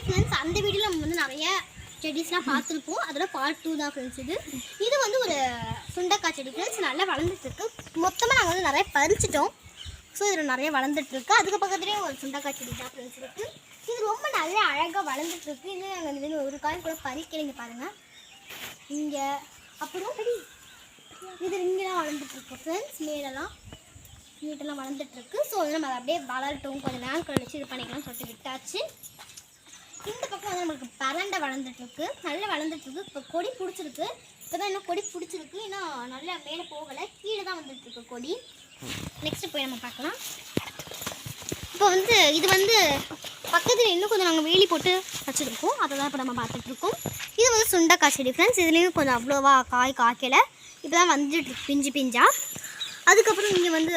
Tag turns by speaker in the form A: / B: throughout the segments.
A: Hi friends, அந்த வீடியோவில் நம்ம வந்து நிறைய செடிஸ்லாம் பார்த்துருப்போம். அதோட பார்ட் 2 தான் ஃப்ரெண்ட்ஸ். இது வந்து ஒரு சுண்டக்காய் செடி ஃப்ரெண்ட்ஸ். நல்லா வளர்ந்துட்டுருக்கு. மொத்தமாக நாங்கள் வந்து நிறைய பறிச்சிட்டோம். ஸோ இதில் நிறைய வளர்ந்துட்டுருக்கு. அதுக்கு பக்கத்துலேயே ஒரு சுண்டக்காய் செடி தான் ஃப்ரெண்ட்ஸ் இருக்குது. இது ரொம்ப நல்ல அழகாக வளர்ந்துட்டுருக்கு. இன்னும் நாங்கள் இதுலேருந்து ஒரு காய் கூட பறிக்கலைங்க பாருங்கள். இங்கே அப்புறம் இது இங்கெல்லாம் வளர்ந்துட்டுருக்கு ஃப்ரெண்ட்ஸ். மேலெல்லாம் நீட்டெல்லாம் வளர்ந்துட்டுருக்கு. ஸோ வந்து நம்ம அதை அப்படியே வளரட்டும், கொஞ்சம் நேரம் கழிச்சு இது பண்ணிக்கலாம்னு சொல்லிட்டு விட்டாச்சு. இந்த பக்கம் வந்து நம்மளுக்கு பரண்டை வளர்ந்துட்டுருக்கு. நல்லா வளர்ந்துட்டுருக்கு. இப்போ கொடி பிடிச்சிருக்கு. இப்போ தான் இன்னும் கொடி பிடிச்சிருக்கு. இன்னும் நல்லா மேலே போகலை, கீழே தான் வந்துட்டுருக்கு கொடி. நெக்ஸ்ட்டு போய் நம்ம பார்க்கலாம். இப்போ வந்து இது வந்து பக்கத்தில் இன்னும் கொஞ்சம் நாங்கள் வேலி போட்டு வச்சுருக்கோம். அதை தான் இப்போ நம்ம பார்த்துட்ருக்கோம். இது வந்து சுண்டக்காய் செடி ஃப்ரெண்ட்ஸ். இதுலேயும் கொஞ்சம் அவ்வளோவா காய் காய்க்கலை. இப்போ தான் வந்துட்டுருக்கு பிஞ்சு பிஞ்சா. அதுக்கப்புறம் இங்கே வந்து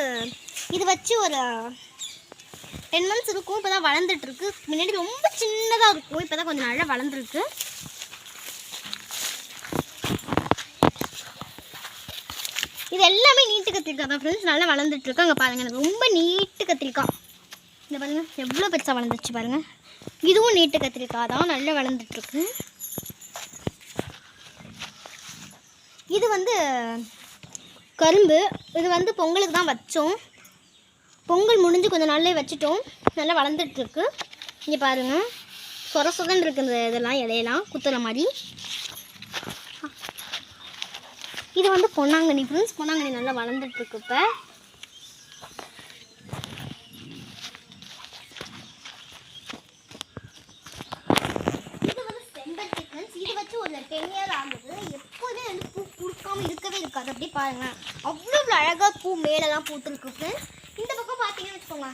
A: இது வச்சு ஒரு 10 months இருக்கும். இப்போ தான் வளர்ந்துட்டுருக்கு. முன்னாடி ரொம்ப சின்னதாக இருக்கும். இப்போ தான் கொஞ்சம் நல்லா வளர்ந்துருக்கு. இது எல்லாமே நீட்டு கத்திரிக்காய் தான் ஃப்ரெண்ட்ஸ். நல்லா வளர்ந்துட்டுருக்கு. அங்கே பாருங்கள், எனக்கு ரொம்ப நீட்டு கத்திரிக்காய். இந்த பாருங்கள் எவ்வளோ பெருசாக வளர்ந்துருச்சு பாருங்கள். இதுவும் நீட்டு கத்திரிக்காய் தான், நல்லா வளர்ந்துட்டுருக்கு. இது வந்து கரும்பு. இது வந்து பொங்கலுக்கு தான் வச்சோம். பொங்கல் முடிஞ்சு கொஞ்சம் நாள்லே வச்சுட்டோம். நல்லா வளர்ந்துட்டுருக்கு. இங்கே பாருங்கள், சொர சொதன்னு இருக்குது இதெல்லாம், இலையெல்லாம் குத்துற மாதிரி. இது வந்து பொன்னாங்கண்ணி ஃப்ரெண்ட்ஸ். பொன்னாங்கண்ணி நல்லா வளர்ந்துட்டுருக்கு. இப்போ இது வந்து செம்பருத்தி ஃப்ரெண்ட்ஸ். இது வச்சு ஒரு 10 year ஆகுது. எப்போதுமே வந்து பூ கொடுக்காமல் இருக்கவே இருக்காது. அப்படியே பாருங்கள், அவ்வளோ அழகாக பூ மேலெல்லாம் பூத்துருக்கு ஃப்ரெண்ட்ஸ். இந்த பக்கம் பார்த்தீங்கன்னு வச்சுக்கோங்க.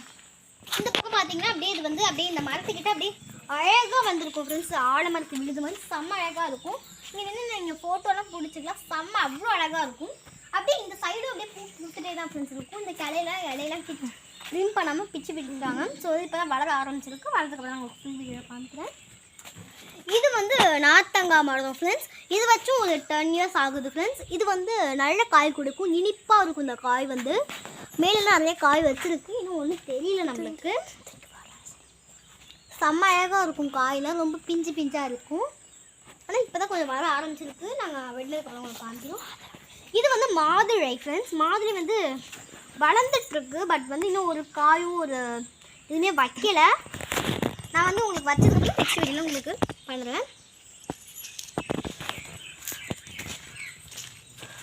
A: இந்த பக்கம் பார்த்தீங்கன்னா அப்படியே இது வந்து அப்படியே இந்த மரத்துக்கிட்ட அப்படியே அழகாக வந்திருக்கும் ஃப்ரெண்ட்ஸ். ஆலமரத்து விழுது மாதிரி செம்ம அழகாக இருக்கும். நீங்கள் வந்து நீங்கள் ஃபோட்டோலாம் பிடிச்சிக்கலாம். செம்ம அவ்வளோ அழகாக இருக்கும். அப்படியே இந்த சைடும் அப்படியே பூ பூத்துட்டே தான் ஃப்ரெண்ட்ஸ் இருக்கும். இந்த இலையெல்லாம் ட்ரிம் பண்ணாமல் பிச்சு விட்டுட்டாங்க. ஸோ இப்போ தான் வளர ஆரம்பிச்சிருக்கு. வளர்றதுக்கு நான் உங்களுக்கு ஃபுல் வீடியோ காமிக்கிறேன். இது வந்து நார்த்தங்காய் மரம் ஃப்ரெண்ட்ஸ். இது வச்சும் ஒரு 10 years ஆகுது ஃப்ரெண்ட்ஸ். இது வந்து நல்ல காய் கொடுக்கும், இனிப்பாக இருக்கும். இந்த காய் வந்து மேலெல்லாம் நிறைய காய் வச்சுருக்கு. இன்னும் ஒன்றும் தெரியல நம்மளுக்கு. செம்ம அழகாக இருக்கும். காயெல்லாம் ரொம்ப பிஞ்சு பிஞ்சாக இருக்கும். ஆனால் இப்போ தான் கொஞ்சம் வர ஆரம்பிச்சிருக்கு. நாங்கள் வெளில இருக்கிறவங்க காமிக்கிறோம். இது வந்து மாதுளை ஃப்ரெண்ட்ஸ். மாதுளை வந்து வளர்ந்துட்டுருக்கு. பட் வந்து இன்னும் ஒரு காயும் ஒரு இதுவுமே வைக்கலை. நான் வந்து உங்களுக்கு வச்சதுக்கு நெக்ஸ்ட் வீடியோவில் உங்களுக்கு பண்ணுறேன்.